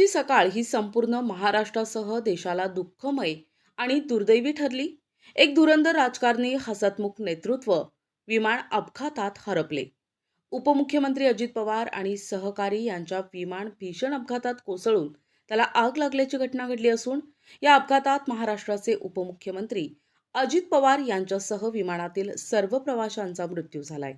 आजची सकाळ ही संपूर्ण महाराष्ट्रासह देशाला दुःखमय आणि दुर्दैवी ठरली. एक धुरंधर राजकारणी हसतमुख नेतृत्व विमान अपघातात हरपले. उपमुख्यमंत्री अजित पवार आणि सहकारी यांच्या विमान भीषण अपघातात कोसळून त्याला आग लागल्याची घटना घडली असून या अपघातात महाराष्ट्राचे उपमुख्यमंत्री अजित पवार यांच्यासह विमानातील सर्व प्रवाशांचा मृत्यू झालाय.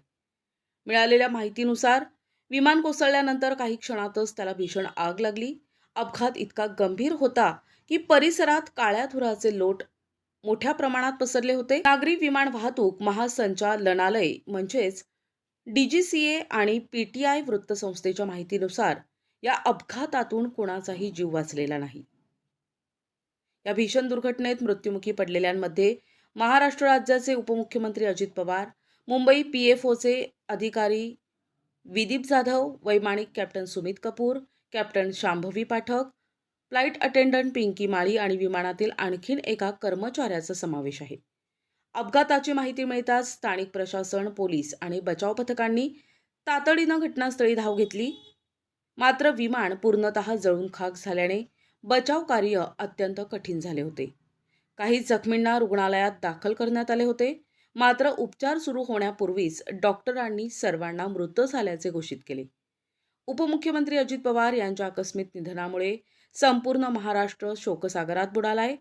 मिळालेल्या माहितीनुसार विमान कोसळल्यानंतर काही क्षणातच त्याला भीषण आग लागली. अपघात इतका गंभीर होता की परिसरात काळ्या धुराचे लोट मोठ्या प्रमाणात पसरले होते. नागरी विमान वाहतूक महासंचालनालय म्हणजेच डीजीसीए आणि पीटीआय वृत्तसंस्थेच्या माहितीनुसार या अपघातातून कोणाचाही जीव वाचलेला नाही. या भीषण दुर्घटनेत मृत्युमुखी पडलेल्यांमध्ये महाराष्ट्र राज्याचे उपमुख्यमंत्री अजित पवार, मुंबई पीएफओचे अधिकारी विदीप जाधव, वैमानिक captain Sumit Kapoor, captain Shambhavi Pathak, flight attendant Pinky Mali आणि विमानातील आणखीन एका कर्मचाऱ्याचा समावेश आहे. अपघाताची माहिती मिळताच स्थानिक प्रशासन, पोलीस आणि बचाव पथकांनी तातडीनं घटनास्थळी धाव घेतली. मात्र विमान पूर्णतः जळून खाक झाल्याने बचाव कार्य अत्यंत कठीण झाले होते. काही जखमींना रुग्णालयात दाखल करण्यात आले होते. मात्र उपचार सुरू होण्यापूर्वीच डॉक्टरांनी सर्वांना मृत झाल्याचे घोषित केले. उपमुख्यमंत्री अजित पवार यांच्या आकस्मिक निधनामुळे संपूर्ण महाराष्ट्र शोकसागरात बुडालाय.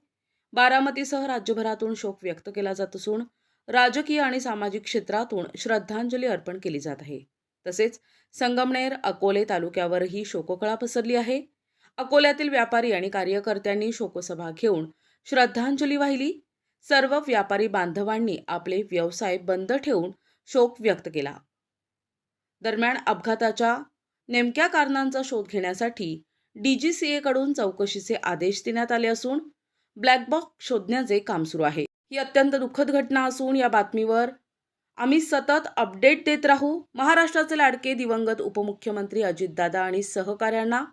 बारामतीसह राज्यभरातून शोक व्यक्त केला जात असून राजकीय आणि सामाजिक क्षेत्रातून श्रद्धांजली अर्पण केली जात आहे. तसेच संगमनेर, अकोले तालुक्यावरही शोककळा पसरली आहे. अकोल्यातील व्यापारी आणि कार्यकर्त्यांनी शोकसभा घेऊन श्रद्धांजली वाहिली. सर्व व्यापारी बांधवांनी आपले व्यवसाय बंद ठेवून शोक व्यक्त केला. दरम्यान अपघाताच्या नेमक्या कारणांचा शोध घेण्यासाठी डीजीसीएकडून चौकशीचे आदेश देण्यात आले असून ब्लॅक बॉक्स शोधण्याचे काम सुरू आहे. ही अत्यंत दुःखद घटना असून या बातमीवर आम्ही सतत अपडेट देत राहू. महाराष्ट्राचे लाडके दिवंगत उपमुख्यमंत्री अजितदादा आणि सहकाऱ्यांना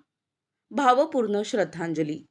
भावपूर्ण श्रद्धांजली.